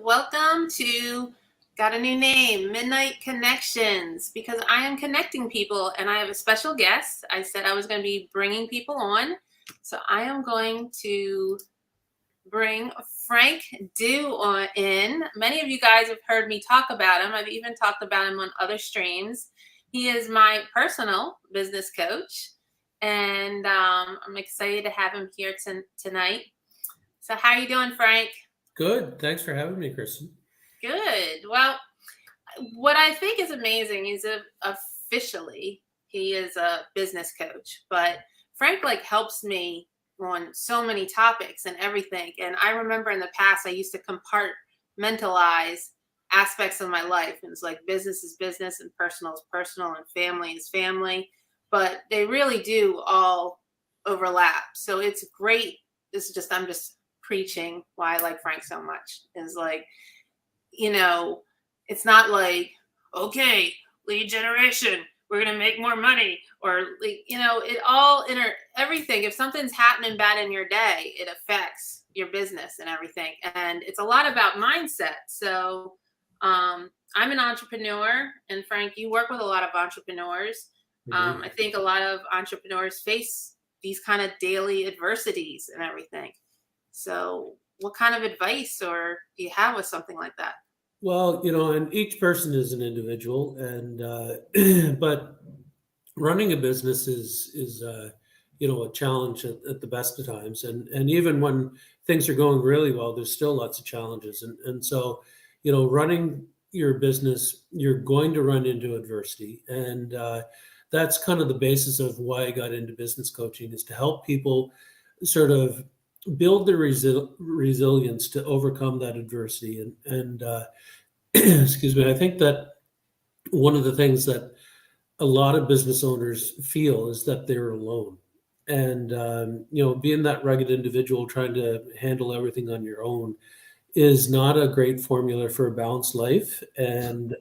welcome to, got a new name, Midnight Connections, because I am connecting people and I have a special guest. I said I was going to be bringing people on. So I am going to bring Frank Dew in. Many of you guys have heard me talk about him. I've even talked about him on other streams. He is my personal business coach, and I'm excited to have him here tonight. So how are you doing, Frank? Good. Thanks for having me, Kristen. Good. Well, what I think is amazing is officially he is a business coach, but Frank helps me on so many topics and everything. And I remember in the past, I used to compartmentalize aspects of my life. And it's like business is business and personal is personal and family is family, but they really do all overlap. So it's great. I'm just preaching why I like Frank so much is it's not like, okay, lead generation, we're going to make more money, or it all everything. If something's happening bad in your day, it affects your business and everything. And it's a lot about mindset. So I'm an entrepreneur, and Frank, you work with a lot of entrepreneurs. I think a lot of entrepreneurs face these kind of daily adversities and everything. So what kind of advice do you have with something like that? Well, and each person is an individual, and but running a business is a challenge at the best of times, and even when things are going really well, there's still lots of challenges, and so running your business, you're going to run into adversity, and that's kind of the basis of why I got into business coaching, is to help people sort of build the resilience to overcome that adversity. And excuse me, I think that one of the things that a lot of business owners feel is that they're alone. And, being that rugged individual trying to handle everything on your own is not a great formula for a balanced life. And,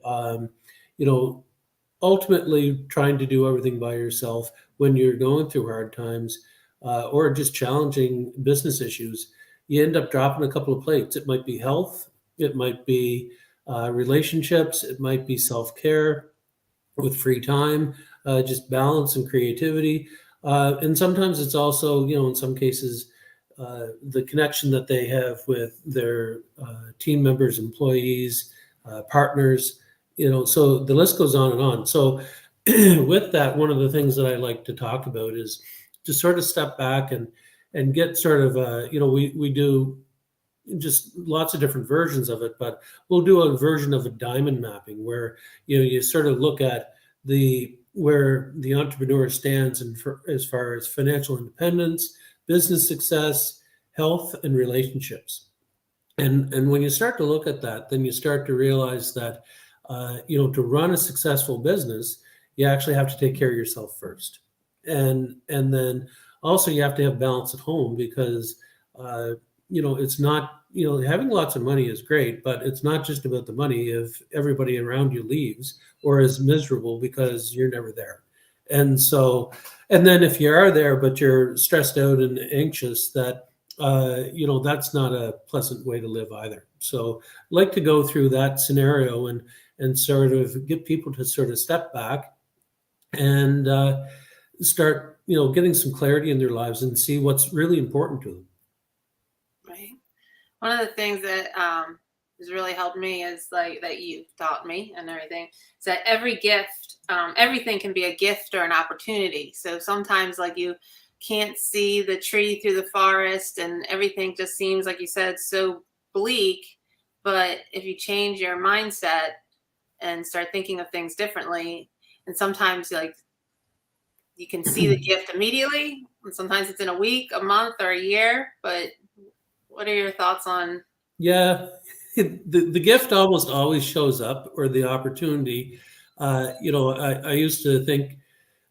ultimately trying to do everything by yourself when you're going through hard times, or just challenging business issues, you end up dropping a couple of plates. It might be health, it might be relationships, it might be self-care with free time, just balance and creativity. And sometimes it's also, in some cases, the connection that they have with their team members, employees, partners, so the list goes on and on. So with that, one of the things that I like to talk about is to sort of step back and get sort of, we do just lots of different versions of it, but we'll do a version of a diamond mapping where, you sort of look at where the entrepreneur stands as far as financial independence, business success, health, and relationships. And when you start to look at that, then you start to realize that, to run a successful business, you actually have to take care of yourself first. And then also you have to have balance at home, because it's not, having lots of money is great, but it's not just about the money if everybody around you leaves or is miserable because you're never there. And so, and then if you are there but you're stressed out and anxious, that that's not a pleasant way to live either. So I'd like to go through that scenario and sort of get people to sort of step back and start, getting some clarity in their lives and see what's really important to them. Right. One of the things that has really helped me is that you've taught me and everything, is that every gift, everything can be a gift or an opportunity. So sometimes you can't see the tree through the forest and everything just seems, like you said, so bleak. But if you change your mindset and start thinking of things differently, and sometimes you can see the gift immediately, and sometimes it's in a week, a month, or a year. But what are your thoughts on? Yeah, the gift almost always shows up, or the opportunity. I used to think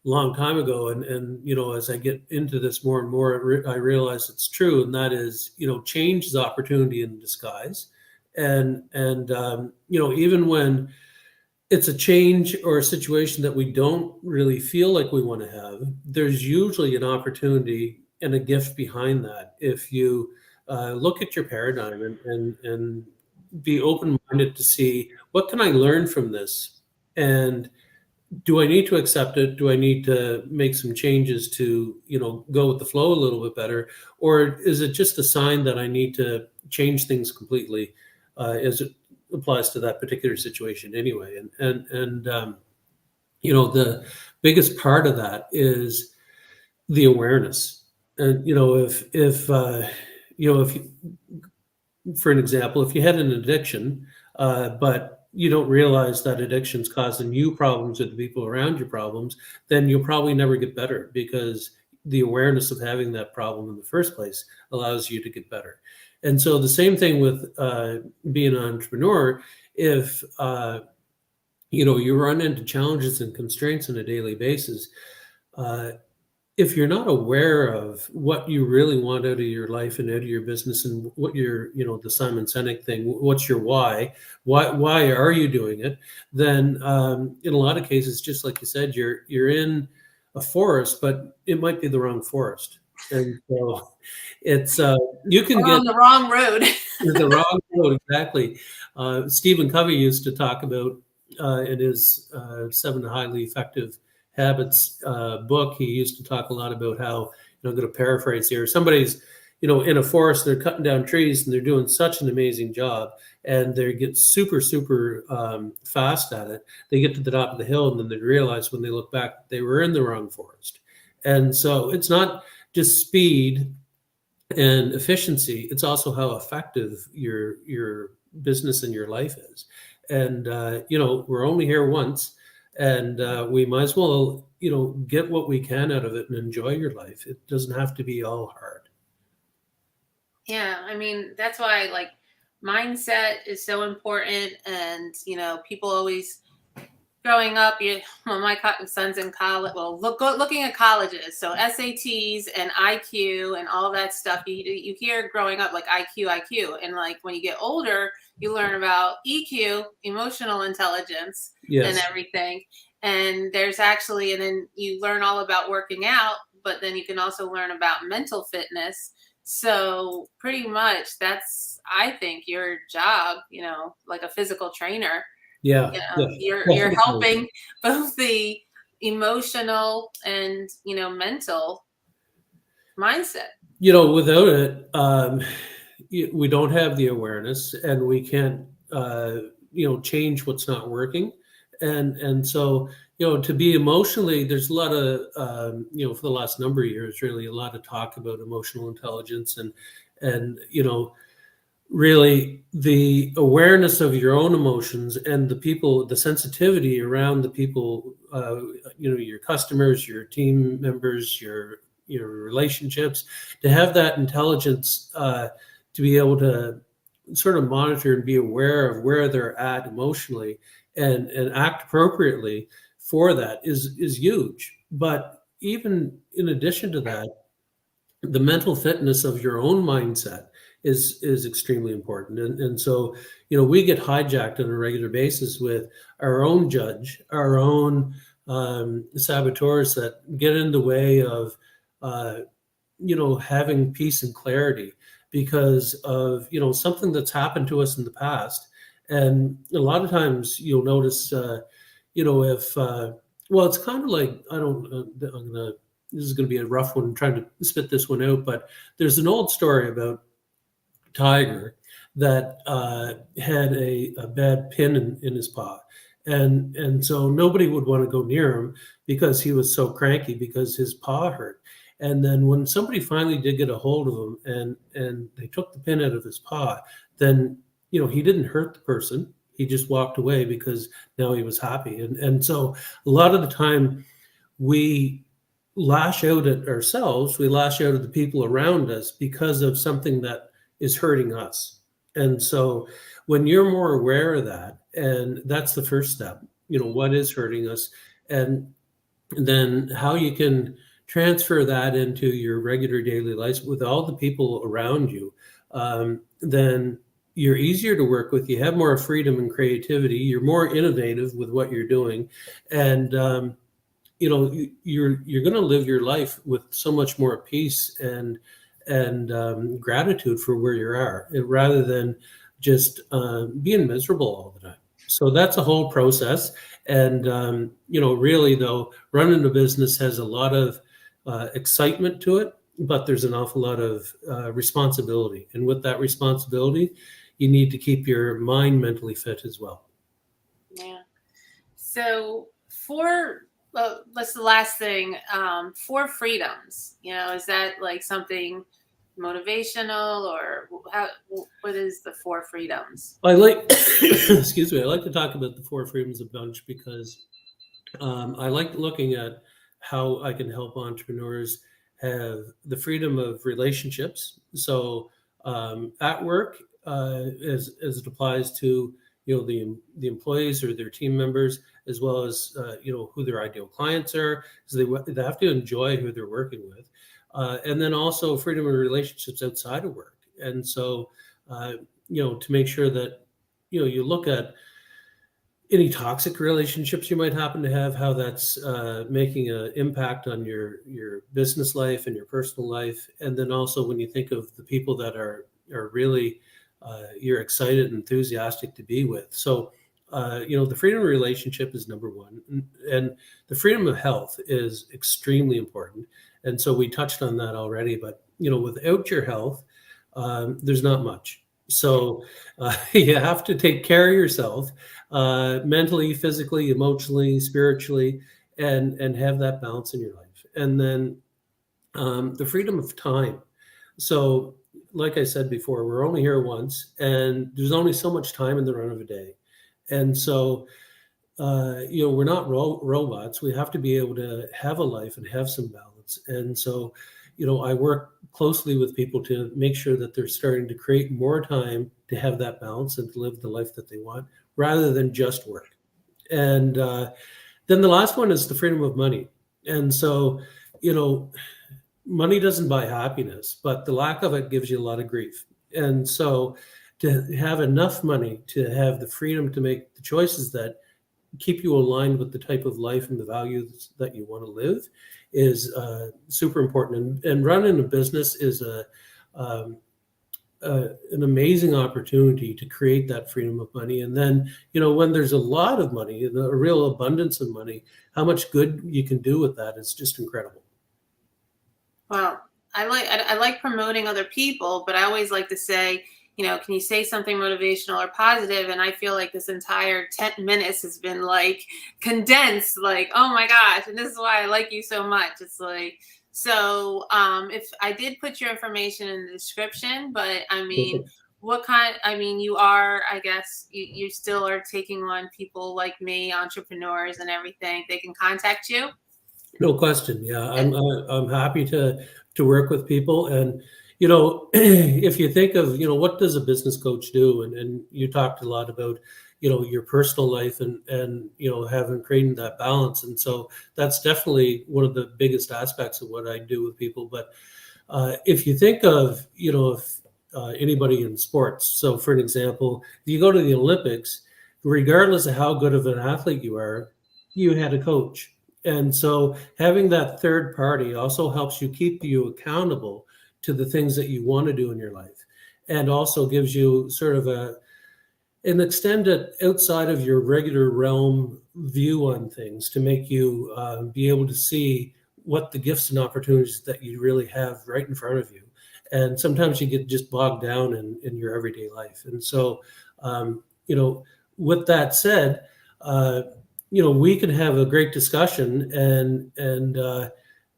a long time ago, and as I get into this more and more, I realize it's true, and that is, change is opportunity in disguise. And even when it's a change or a situation that we don't really feel like we want to have, there's usually an opportunity and a gift behind that. If you look at your paradigm and be open-minded to see what can I learn from this, and do I need to accept it? Do I need to make some changes to, go with the flow a little bit better? Or is it just a sign that I need to change things completely as it applies to that particular situation anyway? The biggest part of that is the awareness. And, if for an example, if you had an addiction, but you don't realize that addiction's causing you problems or the people around you problems, then you'll probably never get better, because the awareness of having that problem in the first place allows you to get better. And so the same thing with being an entrepreneur. If you run into challenges and constraints on a daily basis, if you're not aware of what you really want out of your life and out of your business, and what your, the Simon Sinek thing, what's your why are you doing it? Then in a lot of cases, just like you said, you're in a forest, but it might be the wrong forest. And so it's you can We're get on the wrong road. the wrong road. Exactly. Stephen Covey used to talk about in his 7 Highly Effective Habits book. He used to talk a lot about how, I'm going to paraphrase here, somebody's, in a forest, they're cutting down trees and they're doing such an amazing job, and they get super, super fast at it. They get to the top of the hill, and then they realize when they look back, they were in the wrong forest. And so it's not just speed and efficiency, it's also how effective your business and your life is. And we're only here once, and we might as well get what we can out of it and enjoy your life. It doesn't have to be all hard. Yeah, I mean, that's why like mindset is so important. And people always, growing up, my son's in college. Well, looking at colleges, so SATs and IQ and all that stuff. You hear growing up like IQ, and like when you get older, you learn about EQ, emotional intelligence, Yes. and everything. And there's actually, and then you learn all about working out, but then you can also learn about mental fitness. So pretty much that's, I think, your job, like a physical trainer. Yeah. You're helping both the emotional and mental mindset. Without it, we don't have the awareness, and we can't change what's not working. And so to be emotionally, there's a lot of for the last number of years, really a lot of talk about emotional intelligence, and really the awareness of your own emotions and the sensitivity around the people, your customers, your team members, your relationships, to have that intelligence to be able to sort of monitor and be aware of where they're at emotionally, and act appropriately for that is huge. But even in addition to that, the mental fitness of your own mindset is extremely important. And so, we get hijacked on a regular basis with our own judge, our own saboteurs that get in the way of, having peace and clarity because of, something that's happened to us in the past. And a lot of times you'll notice, if, well, it's kind of like, this is going to be a rough one, I'm trying to spit this one out, but there's an old story about Tiger that had a bad pin in his paw. And so nobody would want to go near him because he was so cranky because his paw hurt. And then when somebody finally did get a hold of him and they took the pin out of his paw, then, he didn't hurt the person. He just walked away because now he was happy. And so a lot of the time we lash out at ourselves, we lash out at the people around us because of something that is hurting us. And so when you're more aware of that, and that's the first step, what is hurting us, and then how you can transfer that into your regular daily life with all the people around you, then you're easier to work with. You have more freedom and creativity. You're more innovative with what you're doing. And, you're going to live your life with so much more peace and gratitude for where you are, rather than just being miserable all the time. So that's a whole process. And, really, though, running a business has a lot of excitement to it, but there's an awful lot of responsibility. And with that responsibility, you need to keep your mind mentally fit as well. Yeah. So that's the last thing, 4 freedoms, is that like something motivational, or what is the 4 freedoms? I like, excuse me, I like to talk about the 4 freedoms a bunch because I like looking at how I can help entrepreneurs have the freedom of relationships. So at work, as it applies to the employees or their team members, as well as who their ideal clients are, so they have to enjoy who they're working with, and then also freedom of relationships outside of work. And so to make sure that you look at any toxic relationships you might happen to have, how that's making an impact on your business life and your personal life. And then also when you think of the people that are really you're excited and enthusiastic to be with. So, the freedom of relationship is number one. And the freedom of health is extremely important. And so we touched on that already, but, without your health, there's not much. So you have to take care of yourself mentally, physically, emotionally, spiritually, and have that balance in your life. And then the freedom of time. So, like I said before, we're only here once, and there's only so much time in the run of a day. And so, we're not robots. We have to be able to have a life and have some balance. And so, I work closely with people to make sure that they're starting to create more time to have that balance and to live the life that they want rather than just work. And then the last one is the freedom of money. And so, money doesn't buy happiness, but the lack of it gives you a lot of grief. And so to have enough money to have the freedom to make the choices that keep you aligned with the type of life and the values that you want to live is super important. And running a business is an amazing opportunity to create that freedom of money. And then, when there's a lot of money, a real abundance of money, how much good you can do with that is just incredible. Well, I like promoting other people, but I always like to say, can you say something motivational or positive? And I feel like this entire 10 minutes has been like condensed, like, oh my gosh. And this is why I like you so much. It's like, so if I did put your information in the description, but I mean, you are, I guess you still are taking on people like me, entrepreneurs and everything. They can contact you. No question. Yeah, I'm happy to work with people. And if you think of what does a business coach do, and you talked a lot about your personal life and having creating that balance, and so that's definitely one of the biggest aspects of what I do with people. But if you think of if anybody in sports, so for an example, if you go to the Olympics, regardless of how good of an athlete you are, you had a coach. And so having that third party also helps you keep you accountable to the things that you want to do in your life, and also gives you sort of an extended outside of your regular realm view on things to make you be able to see what the gifts and opportunities that you really have right in front of you. And sometimes you get just bogged down in your everyday life. And so, with that said, we can have a great discussion, and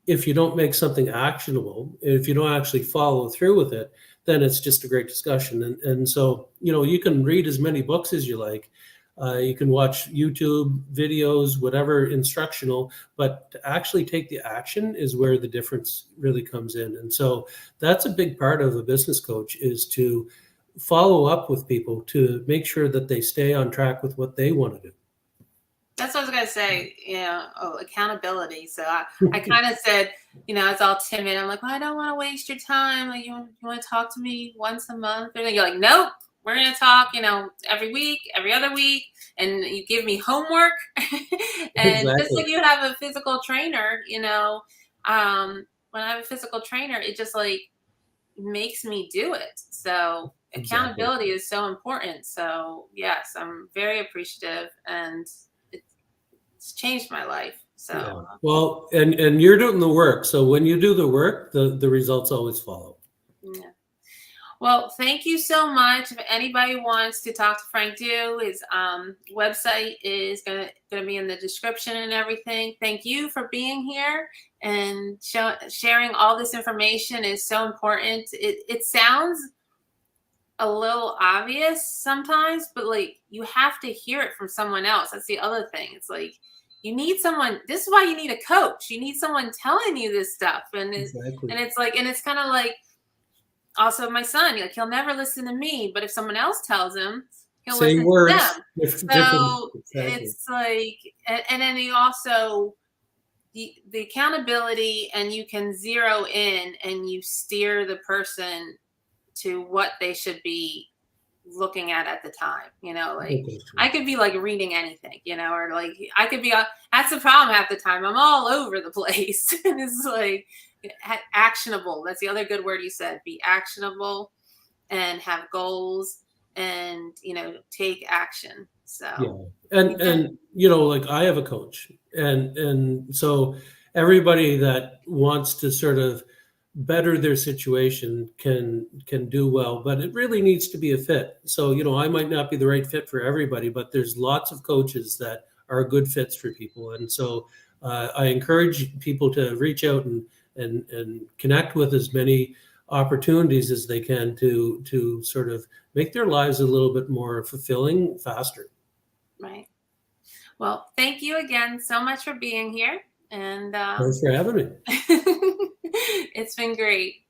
if you don't make something actionable, if you don't actually follow through with it, then it's just a great discussion. And so, you can read as many books as you like. You can watch YouTube videos, whatever instructional, but to actually take the action is where the difference really comes in. And so that's a big part of a business coach, is to follow up with people to make sure that they stay on track with what they want to do. That's what I was going to say, accountability. So I kind of said, it's all timid. I'm like, well, I don't want to waste your time. Like, you want to talk to me once a month? And you're like, nope, we're going to talk, every week, every other week. And you give me homework. And Exactly. just like you have a physical trainer, when I have a physical trainer, it just like makes me do it. So Exactly. accountability is so important. So yes, I'm very appreciative, and it's changed my life. So Yeah. Well, and you're doing the work. So when you do the work, the results always follow. yeah. Well, thank you so much. If anybody wants to talk to Frank Du, his website is gonna be in the description and everything. Thank you for being here and sharing all this information is so important. It sounds a little obvious sometimes, but like you have to hear it from someone else. That's the other thing. It's like you need someone. This is why you need a coach. You need someone telling you this stuff, Exactly. and it's like, and it's kind of like also my son. Like he'll never listen to me, but if someone else tells him, he'll Same listen to words, them. different. So Exactly. it's like, and then he also the accountability, and you can zero in and you steer the person to what they should be looking at the time. Like Okay. I could be like reading anything, or like I could be that's the problem half the time. I'm all over the place. And it's like actionable. That's the other good word you said. Be actionable and have goals, and take action. Yeah. So yeah. And like I have a coach, and so everybody that wants to sort of better their situation can do well, but it really needs to be a fit. So I might not be the right fit for everybody, but there's lots of coaches that are good fits for people. And so I encourage people to reach out and connect with as many opportunities as they can to sort of make their lives a little bit more fulfilling faster. Right. Well, thank you again so much for being here, and Thanks for having me. it's been great.